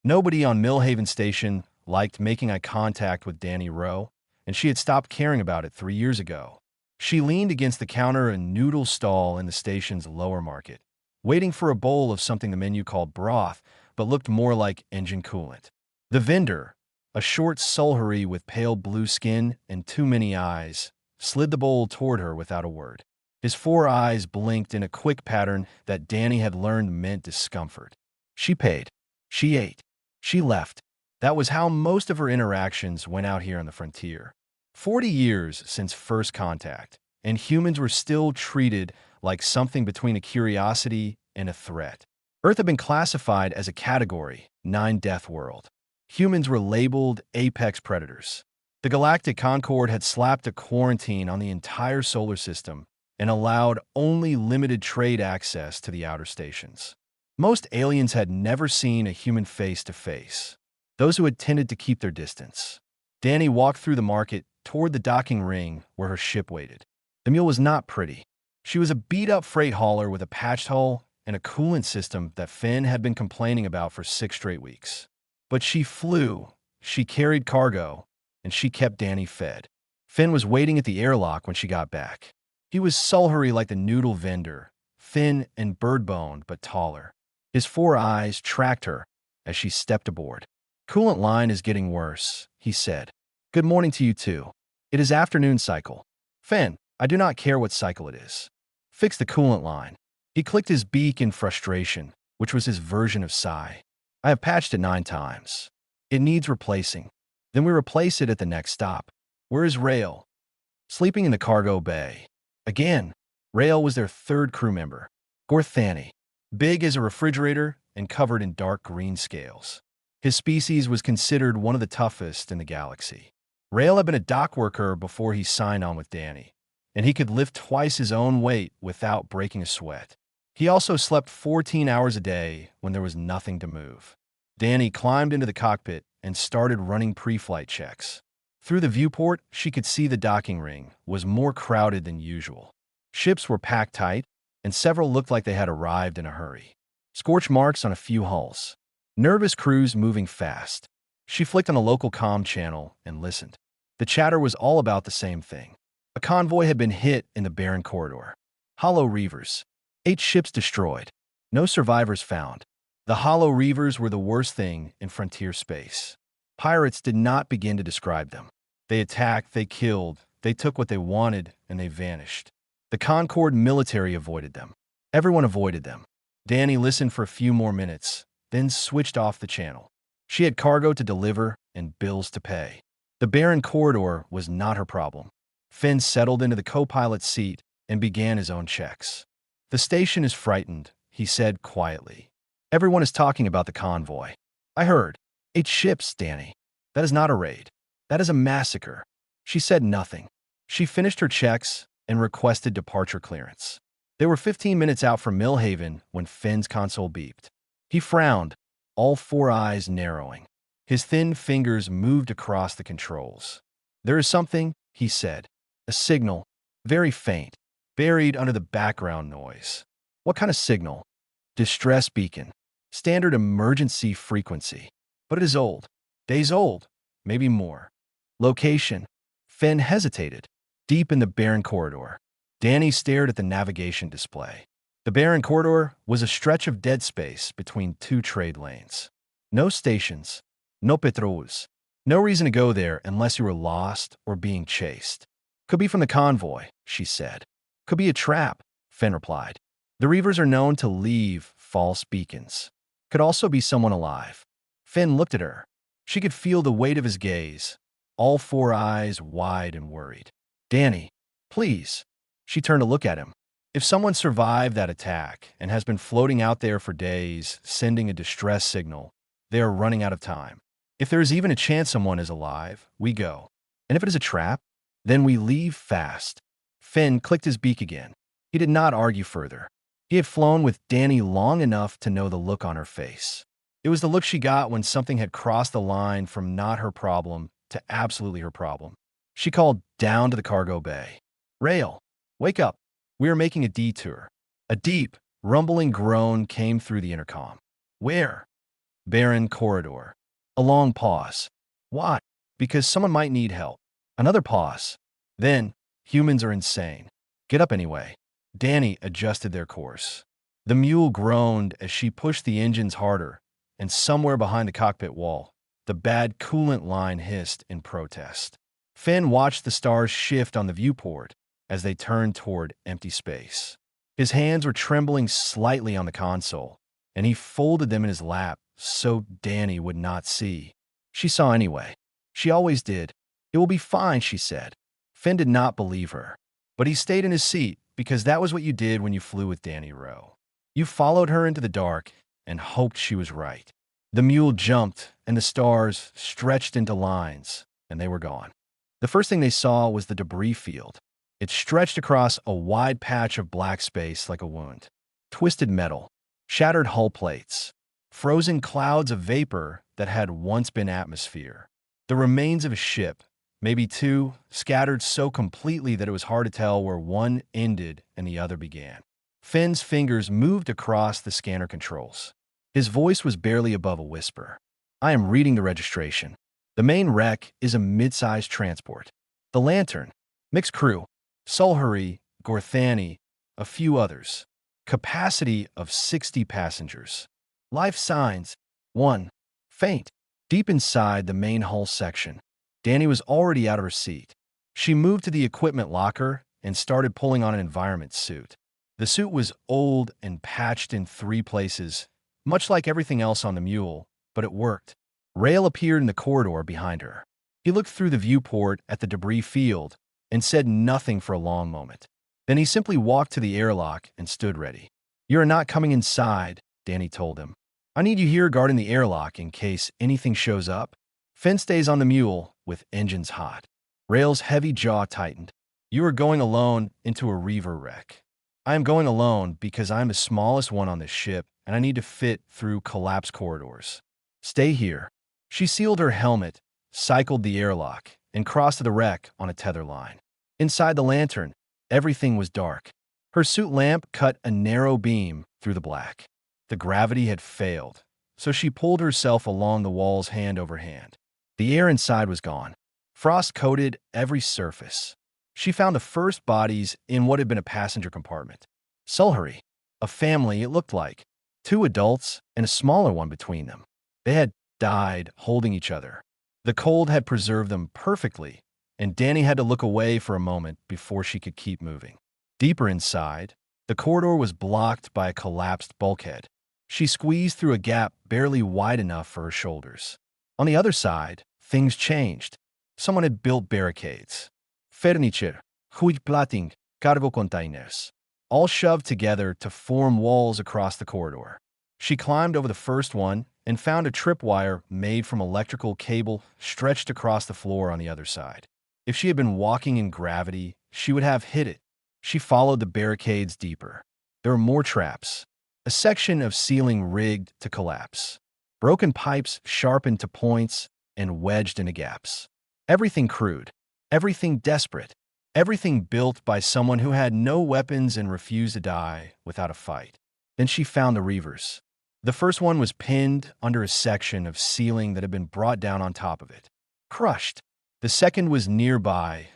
Nobody on Millhaven Station liked making eye contact with Danny Rowe, and she had stopped caring about it 3 years ago. She leaned against the counter in a noodle stall in the station's lower market, waiting for a bowl of something the menu called broth, but looked more like engine coolant. The vendor, a short Sulhuri with pale blue skin and too many eyes, slid the bowl toward her without a word. His 4 eyes blinked in a quick pattern that Danny had learned meant discomfort. She paid. She ate. She left. That was how most of her interactions went out here on the frontier. 40 years since first contact, and humans were still treated like something between a curiosity and a threat. Earth had been classified as a Category 9 death world. Humans were labeled apex predators. The Galactic Concord had slapped a quarantine on the entire solar system and allowed only limited trade access to the outer stations. Most aliens had never seen a human face to face, those who had tended to keep their distance. Danny walked through the market toward the docking ring where her ship waited. The mule was not pretty. She was a beat-up freight hauler with a patched hull and a coolant system that Finn had been complaining about for 6 straight weeks. But she flew, she carried cargo, and she kept Danny fed. Finn was waiting at the airlock when she got back. He was Sulhuri like the noodle vendor, thin and bird-boned but taller. His 4 eyes tracked her as she stepped aboard. "Coolant line is getting worse," he said. "Good morning to you too. It is afternoon cycle." "Finn, I do not care what cycle it is. Fix the coolant line." He clicked his beak in frustration, which was his version of sigh. "I have patched it 9 times. It needs replacing. Then we replace it at the next stop." "Where is Rail?" "Sleeping in the cargo bay." Again, Rail was their 3rd crew member. Gorthani, big as a refrigerator and covered in dark green scales. His species was considered one of the toughest in the galaxy. Rail had been a dock worker before he signed on with Danny, and he could lift twice his own weight without breaking a sweat. He also slept 14 hours a day when there was nothing to move. Danny climbed into the cockpit and started running pre-flight checks. Through the viewport, she could see the docking ring was more crowded than usual. Ships were packed tight, and several looked like they had arrived in a hurry. Scorch marks on a few hulls. Nervous crews moving fast. She flicked on a local comm channel and listened. The chatter was all about the same thing. A convoy had been hit in the barren corridor. Hollow Reavers. 8 ships destroyed. No survivors found. The Hollow Reavers were the worst thing in frontier space. Pirates did not begin to describe them. They attacked, they killed, they took what they wanted, and they vanished. The Concord military avoided them. Everyone avoided them. Danny listened for a few more minutes, then switched off the channel. She had cargo to deliver and bills to pay. The barren corridor was not her problem. Finn settled into the co-pilot's seat and began his own checks. "The station is frightened," he said quietly. "Everyone is talking about the convoy." "I heard. 8 ships, Danny. That is not a raid. That is a massacre." She said nothing. She finished her checks and requested departure clearance. They were 15 minutes out from Millhaven when Finn's console beeped. He frowned, all 4 eyes narrowing. His thin fingers moved across the controls. "There is something," he said. "A signal, very faint, buried under the background noise." "What kind of signal?" "Distress beacon. Standard emergency frequency. But it is old. Days old, maybe more." "Location?" Finn hesitated. "Deep in the barren corridor." Danny stared at the navigation display. The barren corridor was a stretch of dead space between 2 trade lanes. No stations, no patrols. No reason to go there unless you were lost or being chased. "Could be from the convoy," she said. "Could be a trap," Finn replied. "The Reavers are known to leave false beacons. Could also be someone alive." Finn looked at her. She could feel the weight of his gaze, all 4 eyes wide and worried. "Danny, please." She turned to look at him. "If someone survived that attack and has been floating out there for days, sending a distress signal, they are running out of time. If there is even a chance someone is alive, we go. And if it is a trap, then we leave fast." Finn clicked his beak again. He did not argue further. He had flown with Danny long enough to know the look on her face. It was the look she got when something had crossed the line from not her problem to absolutely her problem. She called down to the cargo bay. "Rail, wake up. We are making a detour." A deep, rumbling groan came through the intercom. "Where?" Barren corridor. A long pause. Why? Because someone might need help. Another pause. Then, humans are insane. Get up anyway. Danny adjusted their course. The mule groaned as she pushed the engines harder, and somewhere behind the cockpit wall, the bad coolant line hissed in protest. Finn watched the stars shift on the viewport as they turned toward empty space. His hands were trembling slightly on the console, and he folded them in his lap so Danny would not see. She saw anyway. She always did. It will be fine, she said. Finn did not believe her, but he stayed in his seat because that was what you did when you flew with Danny Rowe. You followed her into the dark and hoped she was right. The mule jumped, and the stars stretched into lines, and they were gone. The first thing they saw was the debris field. It stretched across a wide patch of black space like a wound. Twisted metal, shattered hull plates, frozen clouds of vapor that had once been atmosphere. The remains of a ship, maybe two, scattered so completely that it was hard to tell where one ended and the other began. Finn's fingers moved across the scanner controls. His voice was barely above a whisper. I am reading the registration. The main wreck is a mid-sized transport. The Lantern, mixed crew, Sulhuri, Gorthani, a few others. Capacity of 60 passengers. Life signs, 1. Faint. Deep inside the main hull section, Danny was already out of her seat. She moved to the equipment locker and started pulling on an environment suit. The suit was old and patched in 3 places, much like everything else on the mule, but it worked. Rail appeared in the corridor behind her. He looked through the viewport at the debris field and said nothing for a long moment. Then he simply walked to the airlock and stood ready. You are not coming inside, Danny told him. I need you here guarding the airlock in case anything shows up. Finn stays on the mule with engines hot. Rail's heavy jaw tightened. You are going alone into a reaver wreck. I am going alone because I am the smallest one on this ship and I need to fit through collapsed corridors. Stay here. She sealed her helmet, cycled the airlock, and crossed to the wreck on a tether line. Inside the Lantern, everything was dark. Her suit lamp cut a narrow beam through the black. The gravity had failed, so she pulled herself along the walls hand over hand. The air inside was gone. Frost coated every surface. She found the first bodies in what had been a passenger compartment. Sulhuri, a family it looked like, 2 adults and a smaller one between them. They had died holding each other. The cold had preserved them perfectly, and Danny had to look away for a moment before she could keep moving. Deeper inside, the corridor was blocked by a collapsed bulkhead. She squeezed through a gap barely wide enough for her shoulders. On the other side, things changed. Someone had built barricades. Furniture, huig cargo containers, all shoved together to form walls across the corridor. She climbed over the first one and found a tripwire made from electrical cable stretched across the floor on the other side. If she had been walking in gravity, she would have hit it. She followed the barricades deeper. There were more traps. A section of ceiling rigged to collapse. Broken pipes sharpened to points and wedged into gaps. Everything crude. Everything desperate. Everything built by someone who had no weapons and refused to die without a fight. Then she found the reavers. The first one was pinned under a section of ceiling that had been brought down on top of it. Crushed. The second was nearby,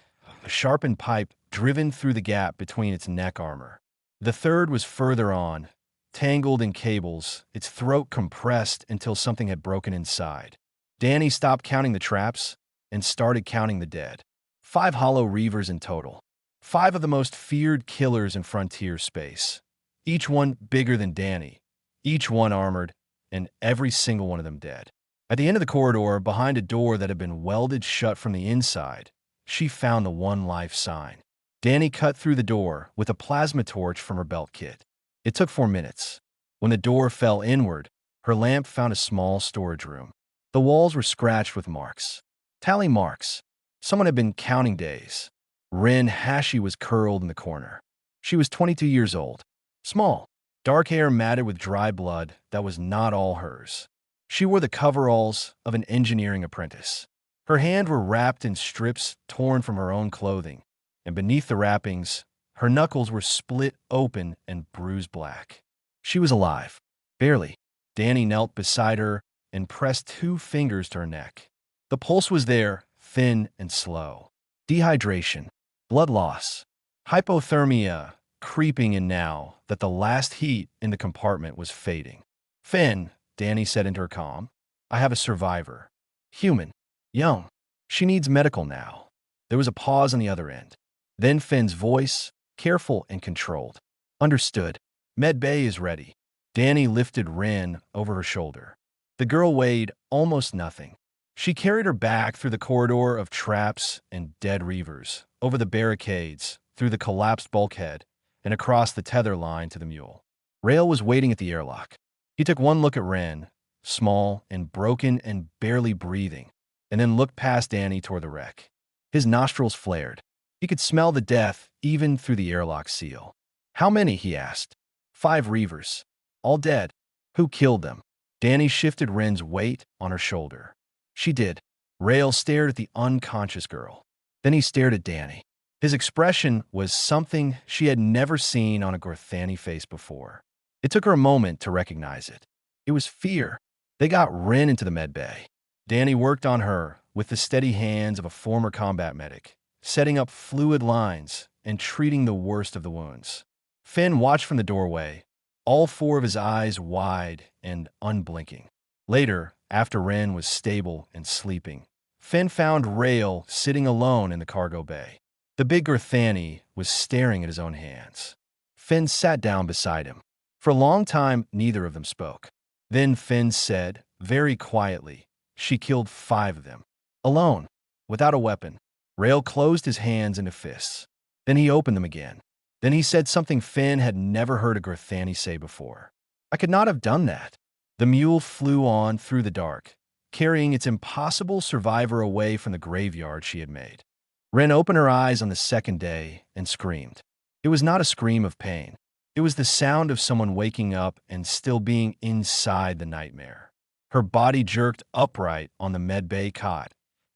a sharpened pipe driven through the gap between its neck armor. The third was further on, tangled in cables, its throat compressed until something had broken inside. Danny stopped counting the traps and started counting the dead. 5 hollow reavers in total. 5 of the most feared killers in frontier space. Each one bigger than Danny. Each one armored, and every single one of them dead. At the end of the corridor, behind a door that had been welded shut from the inside, she found the one life sign. Danny cut through the door with a plasma torch from her belt kit. It took 4 minutes. When the door fell inward, her lamp found a small storage room. The walls were scratched with marks. Tally marks. Someone had been counting days. Rin Hashi was curled in the corner. She was 22 years old. Small. Dark hair matted with dry blood that was not all hers. She wore the coveralls of an engineering apprentice. Her hands were wrapped in strips torn from her own clothing, and beneath the wrappings, her knuckles were split open and bruised black. She was alive. Barely. Danny knelt beside her and pressed 2 fingers to her neck. The pulse was there, thin and slow. Dehydration, blood loss, hypothermia creeping in now that the last heat in the compartment was fading. "Finn," Danny said into her comm, "I have a survivor. Human. Young. She needs medical now." There was a pause on the other end. Then Finn's voice, careful and controlled. "Understood. Med Bay is ready." Danny lifted Rin over her shoulder. The girl weighed almost nothing. She carried her back through the corridor of traps and dead reavers, over the barricades, through the collapsed bulkhead, and across the tether line to the mule. Rail was waiting at the airlock. He took one look at Ren, small and broken and barely breathing, and then looked past Danny toward the wreck. His nostrils flared. He could smell the death even through the airlock seal. "How many?" he asked. 5 reavers. All dead. Who killed them?" Danny shifted Ren's weight on her shoulder. "She did." Rail stared at the unconscious girl. Then he stared at Danny. His expression was something she had never seen on a Gorthani face before. It took her a moment to recognize it. It was fear. They got Ren into the med bay. Danny worked on her with the steady hands of a former combat medic, setting up fluid lines and treating the worst of the wounds. Finn watched from the doorway, all 4 of his eyes wide and unblinking. Later, after Ren was stable and sleeping, Finn found Rail sitting alone in the cargo bay. The big Gorthani was staring at his own hands. Finn sat down beside him. For a long time, neither of them spoke. Then Finn said, very quietly, "She killed 5 of them. Alone, without a weapon." Rail closed his hands into fists. Then he opened them again. Then he said something Finn had never heard a Gorthani say before. "I could not have done that." The mule flew on through the dark, carrying its impossible survivor away from the graveyard she had made. Ren opened her eyes on the second day and screamed. It was not a scream of pain. It was the sound of someone waking up and still being inside the nightmare. Her body jerked upright on the med bay cot,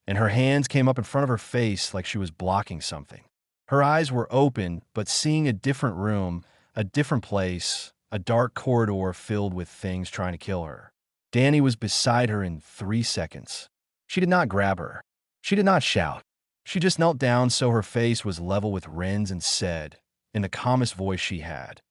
and her hands came up in front of her face like she was blocking something. Her eyes were open, but seeing a different room, a different place, a dark corridor filled with things trying to kill her. Danny was beside her in 3 seconds. She did not grab her. She did not shout. She just knelt down so her face was level with Ren's and said, in the calmest voice she had,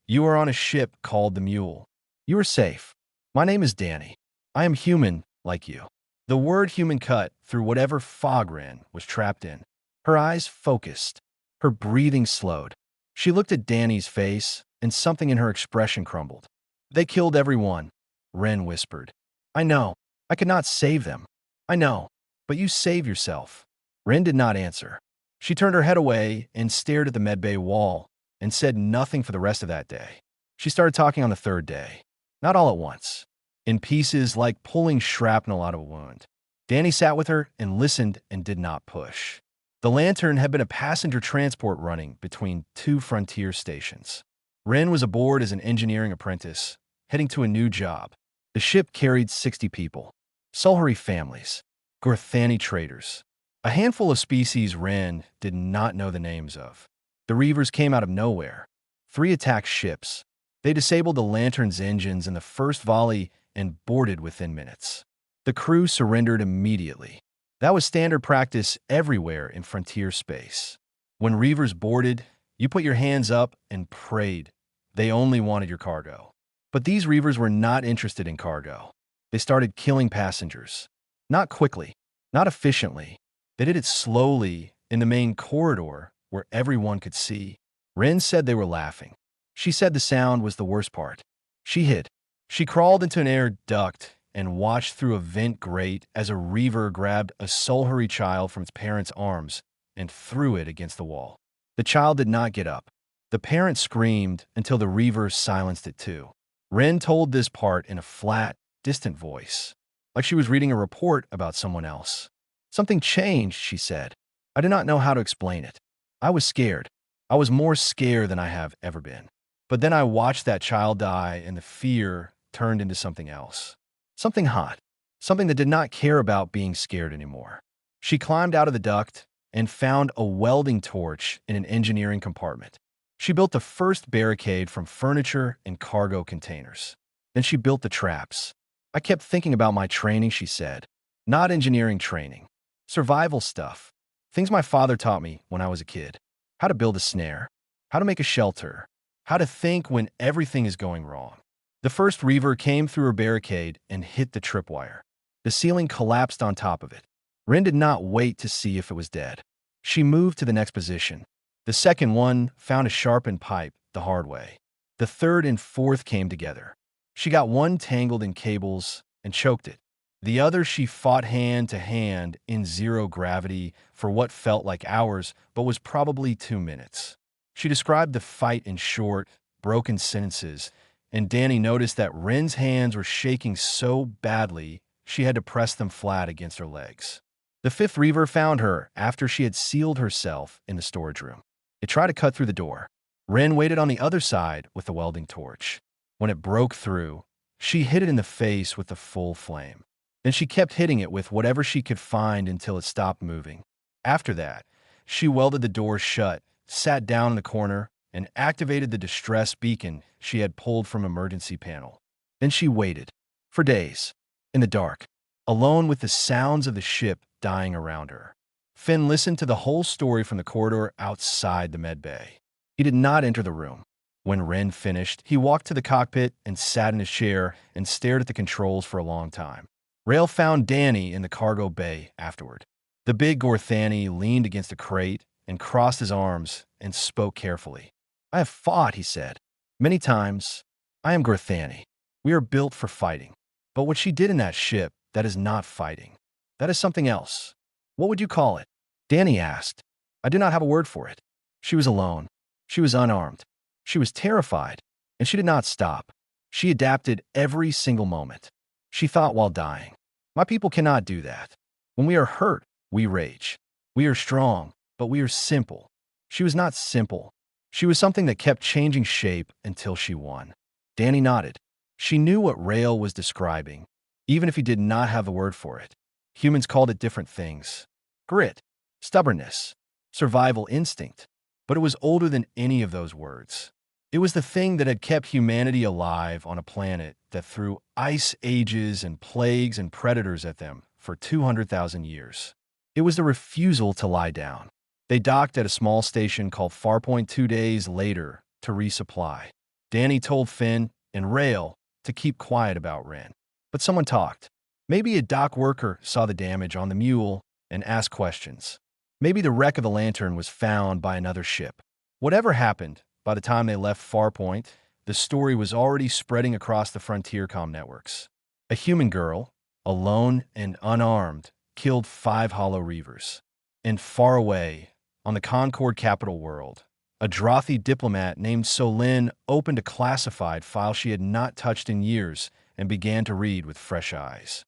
"You are on a ship called the Mule. You are safe. My name is Danny. I am human, like you." The word human cut through whatever fog Ren was trapped in. Her eyes focused. Her breathing slowed. She looked at Danny's face, and something in her expression crumbled. "They killed everyone," Ren whispered. "I know. I could not save them. I know. But you save yourself." Ren did not answer. She turned her head away and stared at the medbay wall and said nothing for the rest of that day. She started talking on the 3rd day. Not all at once. In pieces like pulling shrapnel out of a wound. Danny sat with her and listened and did not push. The lantern had been a passenger transport running between 2 frontier stations. Ren was aboard as an engineering apprentice, heading to a new job. The ship carried 60 people. Sulhuri families. Gorthani traders. A handful of species Ren did not know the names of. The Reavers came out of nowhere. 3 attacked ships. They disabled the lantern's engines in the first volley and boarded within minutes. The crew surrendered immediately. That was standard practice everywhere in frontier space. When Reavers boarded, you put your hands up and prayed. They only wanted your cargo. But these Reavers were not interested in cargo. They started killing passengers. Not quickly, not efficiently. They did it slowly in the main corridor where everyone could see. Ren said they were laughing. She said the sound was the worst part. She hid. She crawled into an air duct and watched through a vent grate as a Reaver grabbed a Sulhuri child from its parents' arms and threw it against the wall. The child did not get up. The parent screamed until the Reaver silenced it too. Ren told this part in a flat, distant voice, like she was reading a report about someone else. "Something changed," she said. "I did not know how to explain it. I was scared. I was more scared than I have ever been. But then I watched that child die and the fear turned into something else. Something hot. Something that did not care about being scared anymore." She climbed out of the duct and found a welding torch in an engineering compartment. She built the first barricade from furniture and cargo containers. Then she built the traps. I kept thinking about my training, she said. Not engineering training. Survival stuff. Things my father taught me when I was a kid. How to build a snare. How to make a shelter. How to think when everything is going wrong. The first reaver came through her barricade and hit the tripwire. The ceiling collapsed on top of it. Rin did not wait to see if it was dead. She moved to the next position. The second one found a sharpened pipe the hard way. The third and fourth came together. She got one tangled in cables and choked it. The other she fought hand to hand in zero gravity for what felt like hours, but was probably 2 minutes. She described the fight in short, broken sentences, and Danny noticed that Rin's hands were shaking so badly she had to press them flat against her legs. The fifth reaver found her after she had sealed herself in the storage room. It tried to cut through the door. Rin waited on the other side with the welding torch. When it broke through, she hit it in the face with the full flame. Then she kept hitting it with whatever she could find until it stopped moving. After that, she welded the door shut, sat down in the corner, and activated the distress beacon she had pulled from emergency panel. Then she waited. For days. In the dark. Alone with the sounds of the ship dying around her. Finn listened to the whole story from the corridor outside the medbay. He did not enter the room. When Ren finished, he walked to the cockpit and sat in his chair and stared at the controls for a long time. Rail found Danny in the cargo bay afterward. The big Gorthani leaned against a crate and crossed his arms and spoke carefully. I have fought, he said. Many times. I am Gorthani. We are built for fighting. But what she did in that ship, that is not fighting. That is something else. What would you call it? Danny asked. I do not have a word for it. She was alone. She was unarmed. She was terrified, and she did not stop. She adapted every single moment. She thought while dying. My people cannot do that. When we are hurt, we rage. We are strong, but we are simple. She was not simple. She was something that kept changing shape until she won. Danny nodded. She knew what Rail was describing, even if he did not have a word for it. Humans called it different things. Grit, stubbornness, survival instinct. But it was older than any of those words. It was the thing that had kept humanity alive on a planet that threw ice ages and plagues and predators at them for 200,000 years. It was the refusal to lie down. They docked at a small station called Farpoint 2 days later to resupply. Danny told Finn and Rail to keep quiet about Ren. But someone talked. Maybe a dock worker saw the damage on the mule and asked questions. Maybe the wreck of the lantern was found by another ship. Whatever happened, by the time they left Farpoint, the story was already spreading across the frontier comm networks. A human girl, alone and unarmed, killed 5 Hollow Reavers. And far away, on the Concord capital world, a Drothi diplomat named Solin opened a classified file she had not touched in years and began to read with fresh eyes.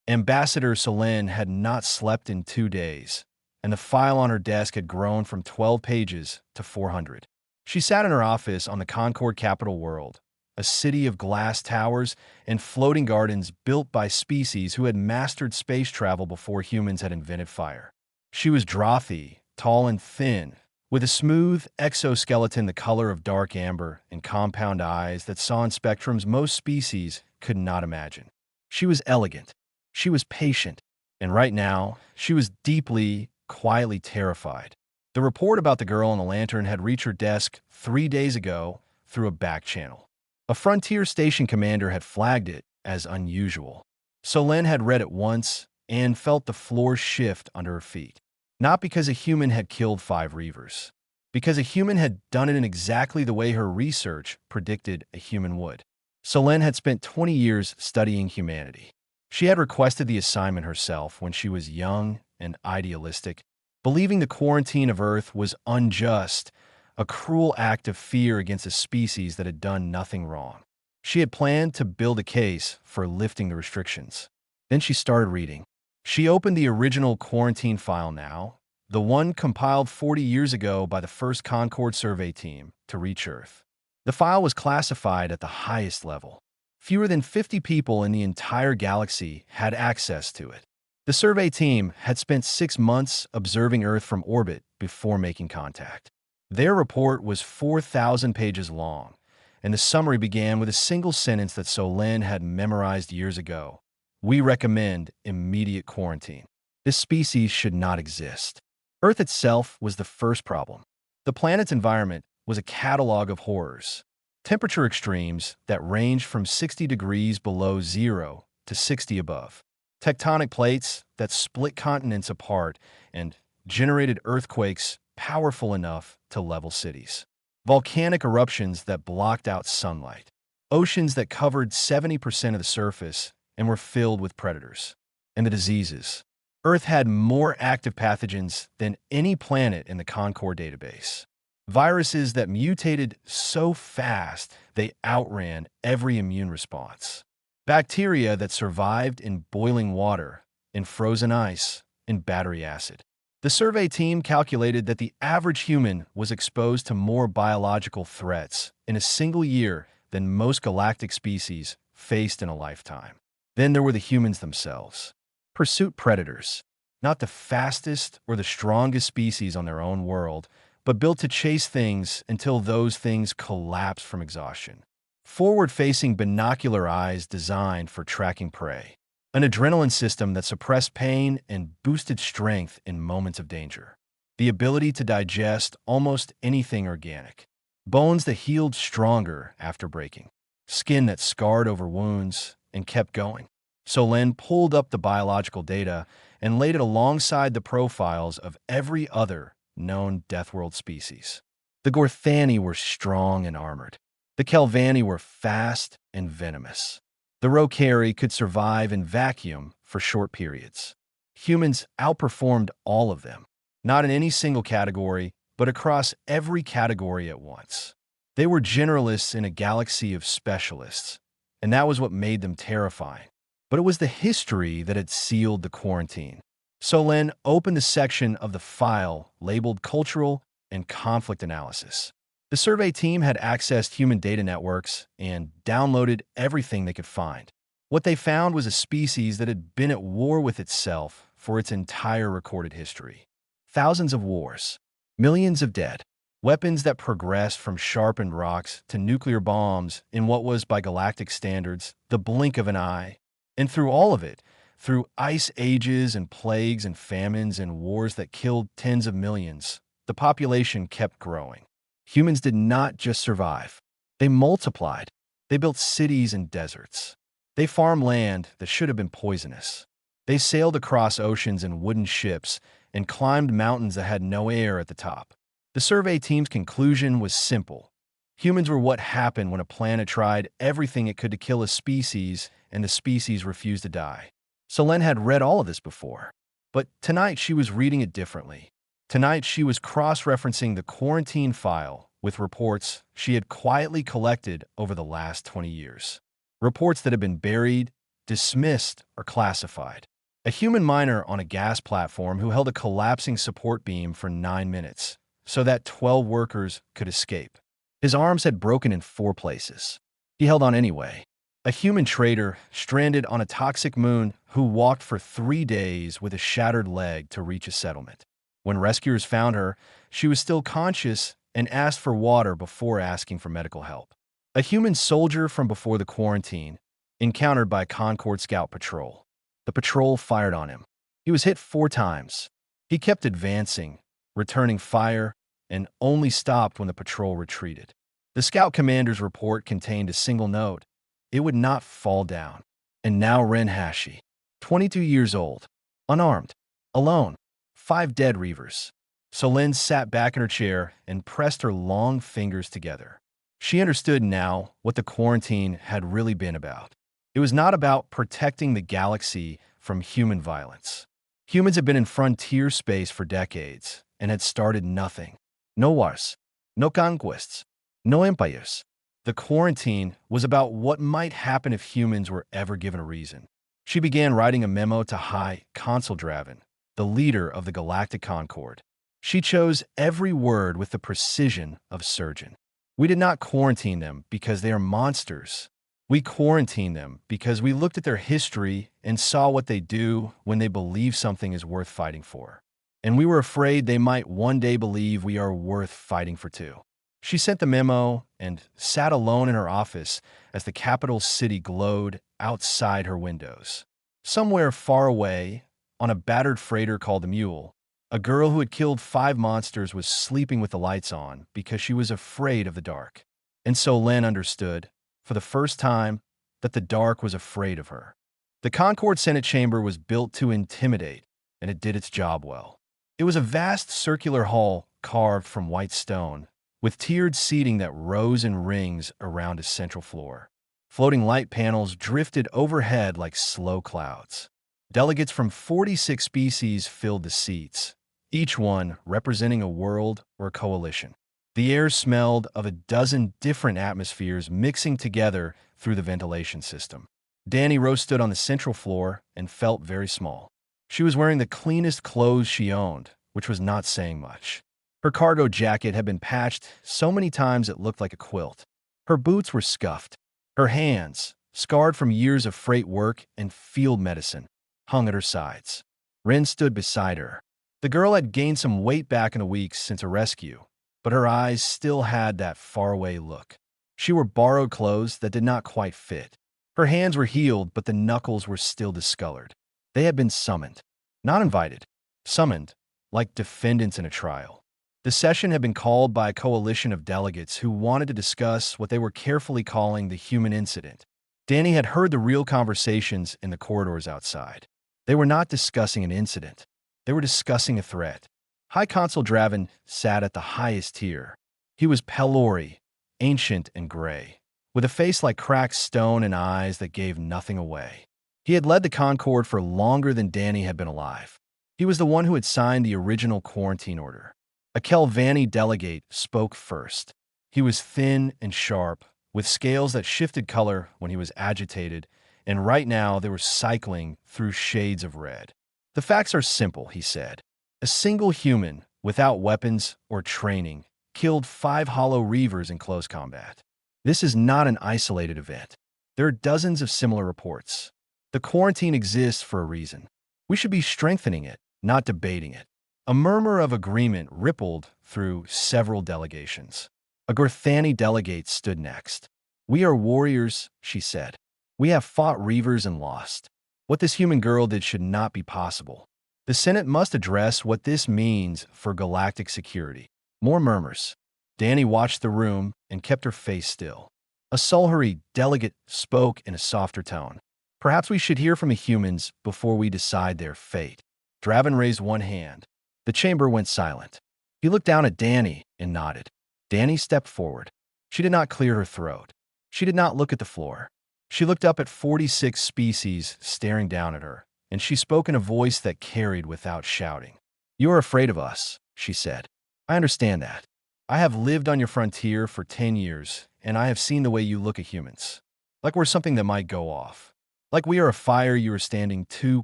Ambassador Solin had not slept in 2 days, and the file on her desk had grown from 12 pages to 400. She sat in her office on the Concord capital world, a city of glass towers and floating gardens built by species who had mastered space travel before humans had invented fire. She was Drothi, tall and thin, with a smooth exoskeleton the color of dark amber and compound eyes that saw in spectrums most species could not imagine. She was elegant. She was patient. And right now, she was deeply, quietly terrified. The report about the girl on the lantern had reached her desk 3 days ago through a back channel. A frontier station commander had flagged it as unusual. Solin had read it once and felt the floor shift under her feet. Not because a human had killed 5 Reavers. Because a human had done it in exactly the way her research predicted a human would. Solin had spent 20 years studying humanity. She had requested the assignment herself when she was young and idealistic, believing the quarantine of Earth was unjust, a cruel act of fear against a species that had done nothing wrong. She had planned to build a case for lifting the restrictions. Then she started reading. She opened the original quarantine file now, the one compiled 40 years ago by the first Concord survey team to reach Earth. The file was classified at the highest level. Fewer than 50 people in the entire galaxy had access to it. The survey team had spent 6 months observing Earth from orbit before making contact. Their report was 4,000 pages long, and the summary began with a single sentence that Solène had memorized years ago. We recommend immediate quarantine. This species should not exist. Earth itself was the first problem. The planet's environment was a catalog of horrors. Temperature extremes that ranged from 60 degrees below zero to 60 above. Tectonic plates that split continents apart and generated earthquakes powerful enough to level cities. Volcanic eruptions that blocked out sunlight. Oceans that covered 70% of the surface and were filled with predators. And the diseases. Earth had more active pathogens than any planet in the Concord database. Viruses that mutated so fast they outran every immune response. Bacteria that survived in boiling water, in frozen ice, in battery acid. The survey team calculated that the average human was exposed to more biological threats in a single year than most galactic species faced in a lifetime. Then there were the humans themselves. Pursuit predators, not the fastest or the strongest species on their own world, but built to chase things until those things collapsed from exhaustion. Forward-facing binocular eyes designed for tracking prey. An adrenaline system that suppressed pain and boosted strength in moments of danger. The ability to digest almost anything organic. Bones that healed stronger after breaking. Skin that scarred over wounds and kept going. Solène pulled up the biological data and laid it alongside the profiles of every other known Deathworld species. The Gorthani were strong and armored. The Kelvani were fast and venomous. The Rokari could survive in vacuum for short periods. Humans outperformed all of them, not in any single category, but across every category at once. They were generalists in a galaxy of specialists, and that was what made them terrifying. But it was the history that had sealed the quarantine. Solène opened the section of the file labeled Cultural and Conflict Analysis. The survey team had accessed human data networks and downloaded everything they could find. What they found was a species that had been at war with itself for its entire recorded history. Thousands of wars, millions of dead, weapons that progressed from sharpened rocks to nuclear bombs in what was, by galactic standards, the blink of an eye. And through all of it, through ice ages and plagues and famines and wars that killed tens of millions, the population kept growing. Humans did not just survive. They multiplied. They built cities and deserts. They farmed land that should have been poisonous. They sailed across oceans in wooden ships and climbed mountains that had no air at the top. The survey team's conclusion was simple. Humans were what happened when a planet tried everything it could to kill a species and the species refused to die. Solène had read all of this before, but tonight she was reading it differently. Tonight, she was cross-referencing the quarantine file with reports she had quietly collected over the last 20 years. Reports that had been buried, dismissed, or classified. A human miner on a gas platform who held a collapsing support beam for 9 minutes so that 12 workers could escape. His arms had broken in 4 places. He held on anyway. A human trader stranded on a toxic moon who walked for 3 days with a shattered leg to reach a settlement. When rescuers found her, she was still conscious and asked for water before asking for medical help. A human soldier from before the quarantine, encountered by Concord Scout Patrol. The patrol fired on him. He was hit 4 times. He kept advancing, returning fire, and only stopped when the patrol retreated. The Scout commander's report contained a single note. It would not fall down. And now Ren Hashi, 22 years old, unarmed, alone. 5 dead Reavers. Solène sat back in her chair and pressed her long fingers together. She understood now what the quarantine had really been about. It was not about protecting the galaxy from human violence. Humans had been in frontier space for decades and had started nothing. No wars, no conquests, no empires. The quarantine was about what might happen if humans were ever given a reason. She began writing a memo to High Consul Draven, the leader of the Galactic Concord. She chose every word with the precision of a surgeon. We did not quarantine them because they are monsters. We quarantined them because we looked at their history and saw what they do when they believe something is worth fighting for. And we were afraid they might one day believe we are worth fighting for too. She sent the memo and sat alone in her office as the capital city glowed outside her windows. Somewhere far away, on a battered freighter called the Mule, a girl who had killed 5 monsters was sleeping with the lights on because she was afraid of the dark. And so Len understood, for the first time, that the dark was afraid of her. The Concord Senate chamber was built to intimidate, and it did its job well. It was a vast circular hall carved from white stone, with tiered seating that rose in rings around its central floor. Floating light panels drifted overhead like slow clouds. Delegates from 46 species filled the seats, each one representing a world or a coalition. The air smelled of a dozen different atmospheres mixing together through the ventilation system. Danny Rose stood on the central floor and felt very small. She was wearing the cleanest clothes she owned, which was not saying much. Her cargo jacket had been patched so many times it looked like a quilt. Her boots were scuffed. Her hands, scarred from years of freight work and field medicine, hung at her sides. Ren stood beside her. The girl had gained some weight back in the weeks since a rescue, but her eyes still had that faraway look. She wore borrowed clothes that did not quite fit. Her hands were healed, but the knuckles were still discolored. They had been summoned, not invited, summoned, like defendants in a trial. The session had been called by a coalition of delegates who wanted to discuss what they were carefully calling the human incident. Danny had heard the real conversations in the corridors outside. They were not discussing an incident. They were discussing a threat. High Consul Draven sat at the highest tier. He was Pelori, ancient and gray, with a face like cracked stone and eyes that gave nothing away. He had led the Concord for longer than Danny had been alive. He was the one who had signed the original quarantine order. A Kelvani delegate spoke first. He was thin and sharp, with scales that shifted color when he was agitated, and right now they were cycling through shades of red. The facts are simple, he said. A single human, without weapons or training, killed 5 Hollow Reavers in close combat. This is not an isolated event. There are dozens of similar reports. The quarantine exists for a reason. We should be strengthening it, not debating it. A murmur of agreement rippled through several delegations. A Gorthani delegate stood next. "We are warriors," she said. "We have fought Reavers and lost. What this human girl did should not be possible. The Senate must address what this means for galactic security." More murmurs. Danny watched the room and kept her face still. A Sulhuri delegate spoke in a softer tone. "Perhaps we should hear from the humans before we decide their fate." Draven raised one hand. The chamber went silent. He looked down at Danny and nodded. Danny stepped forward. She did not clear her throat. She did not look at the floor. She looked up at 46 species staring down at her, and she spoke in a voice that carried without shouting. "You are afraid of us," she said. "I understand that. I have lived on your frontier for 10 years, and I have seen the way you look at humans. Like we're something that might go off. Like we are a fire you are standing too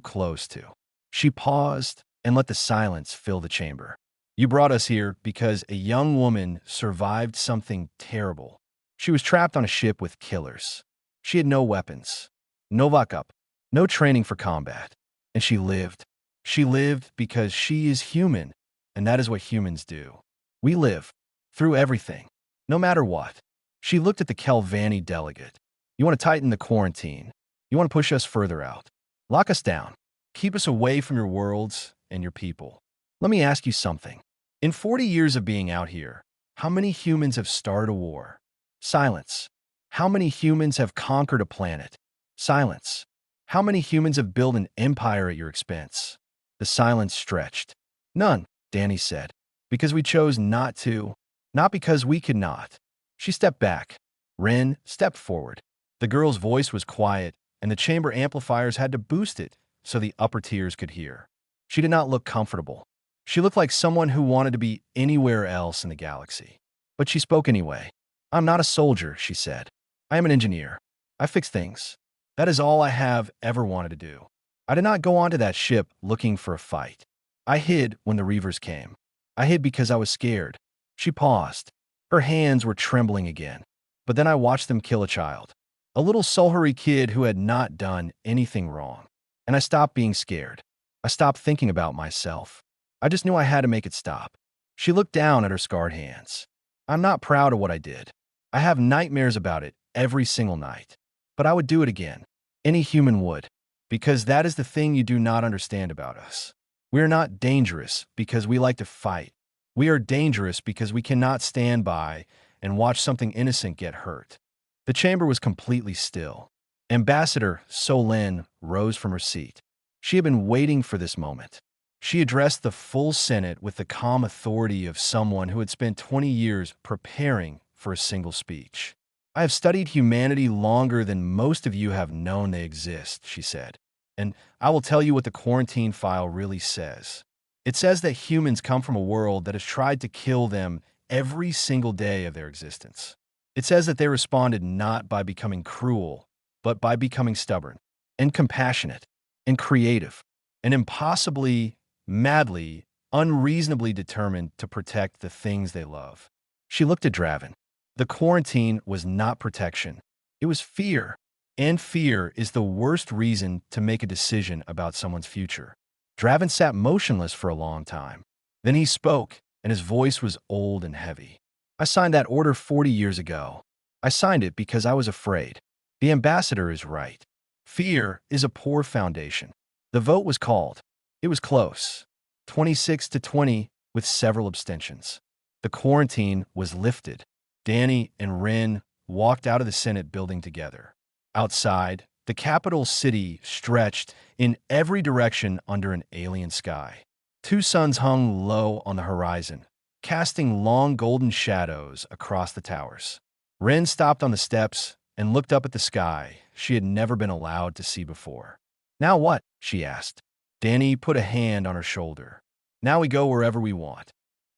close to." She paused and let the silence fill the chamber. "You brought us here because a young woman survived something terrible. She was trapped on a ship with killers. She had no weapons, no backup, no training for combat. And she lived. She lived because she is human, and that is what humans do. We live through everything, no matter what." She looked at the Kelvani delegate. "You want to tighten the quarantine. You want to push us further out. Lock us down. Keep us away from your worlds and your people. Let me ask you something. In 40 years of being out here, how many humans have started a war? Silence. How many humans have conquered a planet? Silence. How many humans have built an empire at your expense?" The silence stretched. "None," Danny said. "Because we chose not to. Not because we could not." She stepped back. Ren stepped forward. The girl's voice was quiet, and the chamber amplifiers had to boost it so the upper tiers could hear. She did not look comfortable. She looked like someone who wanted to be anywhere else in the galaxy. But she spoke anyway. "I'm not a soldier," she said. "I am an engineer. I fix things. That is all I have ever wanted to do. I did not go onto that ship looking for a fight. I hid when the Reavers came. I hid because I was scared." She paused. Her hands were trembling again. "But then I watched them kill a child. A little Sulhuri kid who had not done anything wrong. And I stopped being scared. I stopped thinking about myself. I just knew I had to make it stop." She looked down at her scarred hands. I'm not proud of what I did. I have nightmares about it every single night. But I would do it again. Any human would. Because that is the thing you do not understand about us. We are not dangerous because we like to fight. We are dangerous because we cannot stand by and watch something innocent get hurt. The chamber was completely still. Ambassador Solin rose from her seat. She had been waiting for this moment. She addressed the full Senate with the calm authority of someone who had spent 20 years preparing for a single speech. I have studied humanity longer than most of you have known they exist, she said. And I will tell you what the quarantine file really says. It says that humans come from a world that has tried to kill them every single day of their existence. It says that they responded not by becoming cruel, but by becoming stubborn and compassionate and creative and impossibly, madly, unreasonably determined to protect the things they love. She looked at Draven. The quarantine was not protection. It was fear. And fear is the worst reason to make a decision about someone's future. Draven sat motionless for a long time. Then he spoke, and his voice was old and heavy. I signed that order 40 years ago. I signed it because I was afraid. The ambassador is right. Fear is a poor foundation. The vote was called. It was close. 26-20 with several abstentions. The quarantine was lifted. Danny and Rin walked out of the Senate building together. Outside, the capital city stretched in every direction under an alien sky. Two suns hung low on the horizon, casting long golden shadows across the towers. Rin stopped on the steps and looked up at the sky she had never been allowed to see before. Now what? She asked. Danny put a hand on her shoulder. Now we go wherever we want.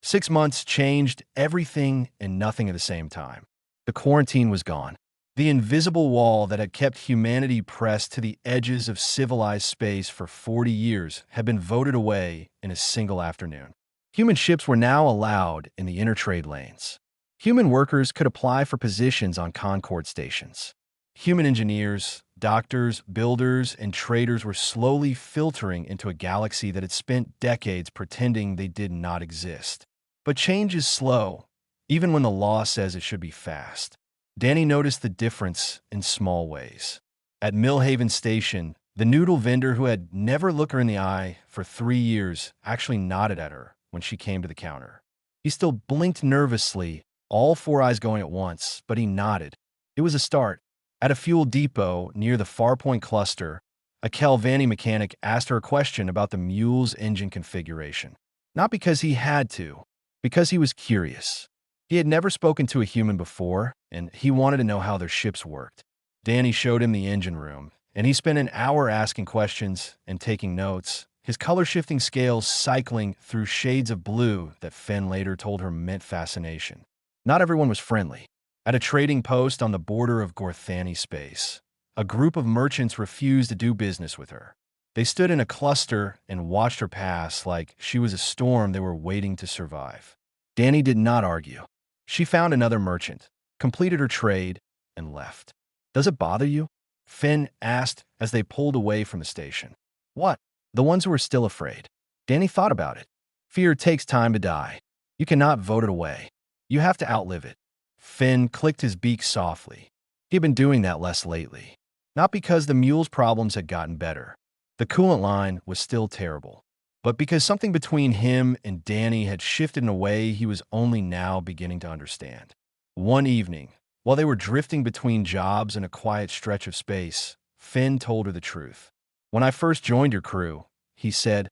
6 months changed everything and nothing at the same time. The quarantine was gone. The invisible wall that had kept humanity pressed to the edges of civilized space for 40 years had been voted away in a single afternoon. Human ships were now allowed in the intertrade lanes. Human workers could apply for positions on Concord stations. Human engineers, doctors, builders, and traders were slowly filtering into a galaxy that had spent decades pretending they did not exist. But change is slow, even when the law says it should be fast. Danny noticed the difference in small ways. At Millhaven Station, the noodle vendor who had never looked her in the eye for 3 years actually nodded at her when she came to the counter. He still blinked nervously, all 4 eyes going at once, but he nodded. It was a start. At a fuel depot near the Farpoint cluster, a Calvani mechanic asked her a question about the mule's engine configuration. Not because he had to, because he was curious. He had never spoken to a human before, and he wanted to know how their ships worked. Danny showed him the engine room, and he spent an hour asking questions and taking notes, his color-shifting scales cycling through shades of blue that Fenn later told her meant fascination. Not everyone was friendly. At a trading post on the border of Gorthani space, a group of merchants refused to do business with her. They stood in a cluster and watched her pass like she was a storm they were waiting to survive. Danny did not argue. She found another merchant, completed her trade, and left. "Does it bother you?" Finn asked as they pulled away from the station. "What?" "The ones who are still afraid." Danny thought about it. Fear takes time to die. You cannot vote it away. You have to outlive it. Finn clicked his beak softly. He had been doing that less lately. Not because the mule's problems had gotten better. The coolant line was still terrible. But because something between him and Danny had shifted in a way he was only now beginning to understand. One evening, while they were drifting between jobs in a quiet stretch of space, Finn told her the truth. "When I first joined your crew," he said,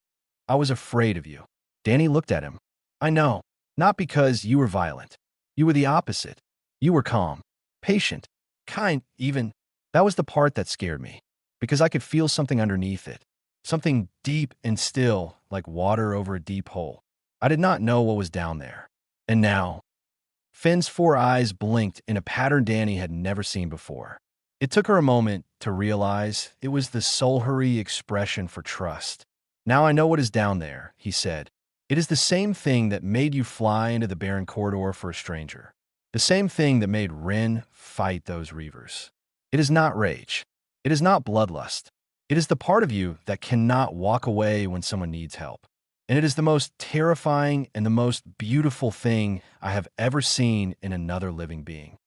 "I was afraid of you." Danny looked at him. "I know. Not because you were violent. You were the opposite. You were calm, patient, kind, even. That was the part that scared me, because I could feel something underneath it. Something deep and still, like water over a deep hole. I did not know what was down there. And now..." Finn's 4 eyes blinked in a pattern Danny had never seen before. It took her a moment to realize it was the Solhuri expression for trust. "Now I know what is down there," he said. "It is the same thing that made you fly into the barren corridor for a stranger. The same thing that made Rin fight those reavers. It is not rage. It is not bloodlust. It is the part of you that cannot walk away when someone needs help. and it is the most terrifying and the most beautiful thing I have ever seen in another living being."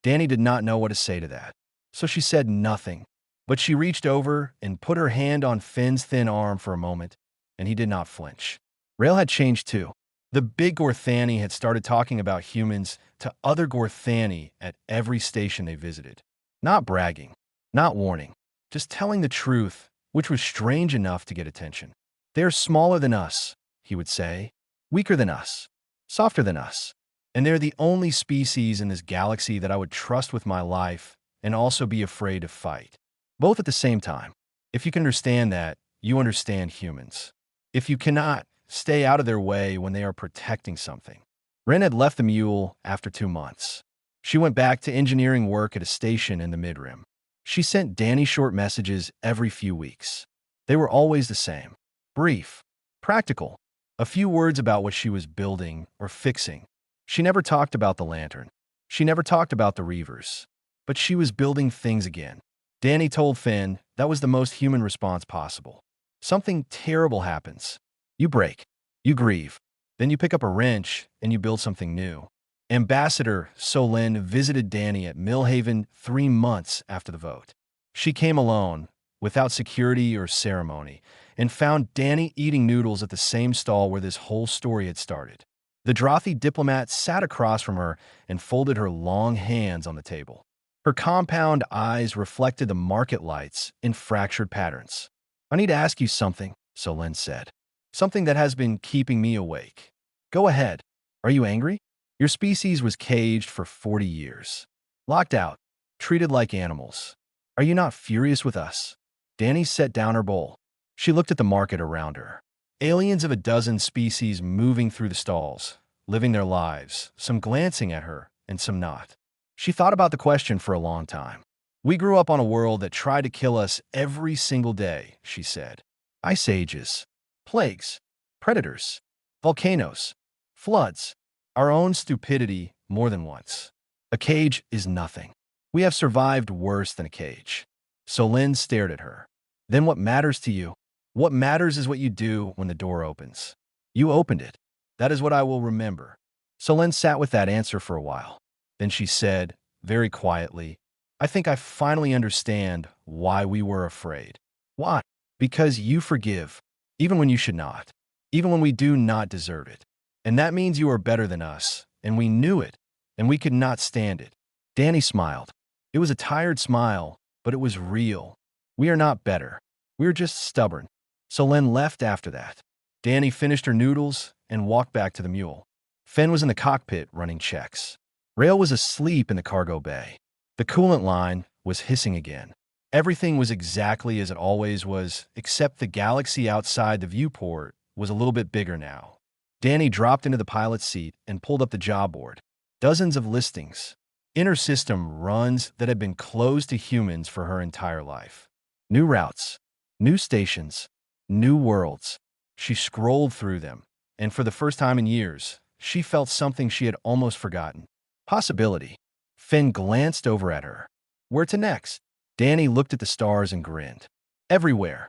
Danny did not know what to say to that, so she said nothing, but she reached over and put her hand on Finn's thin arm for a moment, and he did not flinch. Rail had changed too. The big Gorthani had started talking about humans to other Gorthani at every station they visited. Not bragging, not warning, just telling the truth, which was strange enough to get attention. "They're smaller than us," he would say, "weaker than us, softer than us, and they're the only species in this galaxy that I would trust with my life and also be afraid to fight. Both at the same time. If you can understand that, you understand humans. If you cannot, stay out of their way when they are protecting something." Ren had left the mule after 2 months. She went back to engineering work at a station in the Midrim. She sent Danny short messages every few weeks. They were always the same. Brief, practical, a few words about what she was building or fixing. She never talked about the lantern. She never talked about the Reavers. But she was building things again. Danny told Finn that was the most human response possible. Something terrible happens. You break. You grieve. Then you pick up a wrench and you build something new. Ambassador Solin visited Danny at Millhaven 3 months after the vote. She came alone, without security or ceremony, and found Danny eating noodles at the same stall where this whole story had started. The Drothi diplomat sat across from her and folded her long hands on the table. Her compound eyes reflected the market lights in fractured patterns. "I need to ask you something," Solin said. "Something that has been keeping me awake." "Go ahead. Are you angry? Your species was caged for 40 years. Locked out. Treated like animals. Are you not furious with us?" Danny set down her bowl. She looked at the market around her. Aliens of a dozen species moving through the stalls, living their lives, some glancing at her and some not. She thought about the question for a long time. "We grew up on a world that tried to kill us every single day," she said. "Ice ages, plagues, predators, volcanoes, floods, our own stupidity more than once. A cage is nothing. We have survived worse than a cage." Solin stared at her. "Then what matters to you? What matters is what you do when the door opens. You opened it. That is what I will remember." Solin sat with that answer for a while. Then she said, very quietly, "I think I finally understand why we were afraid." "Why?" "Because you forgive, even when you should not, even when we do not deserve it. And that means you are better than us, and we knew it, and we could not stand it." Danny smiled. It was a tired smile, but it was real. "We are not better. We are just stubborn." Solin left after that. Danny finished her noodles and walked back to the mule. Finn was in the cockpit running checks. Rail was asleep in the cargo bay. The coolant line was hissing again. Everything was exactly as it always was, except the galaxy outside the viewport was a little bit bigger now. Danny dropped into the pilot's seat and pulled up the job board. Dozens of listings. Inter-system runs that had been closed to humans for her entire life. New routes, new stations, new worlds. She scrolled through them, and for the first time in years, she felt something she had almost forgotten. Possibility. Finn glanced over at her. Where to next? Danny looked at the stars and grinned. Everywhere.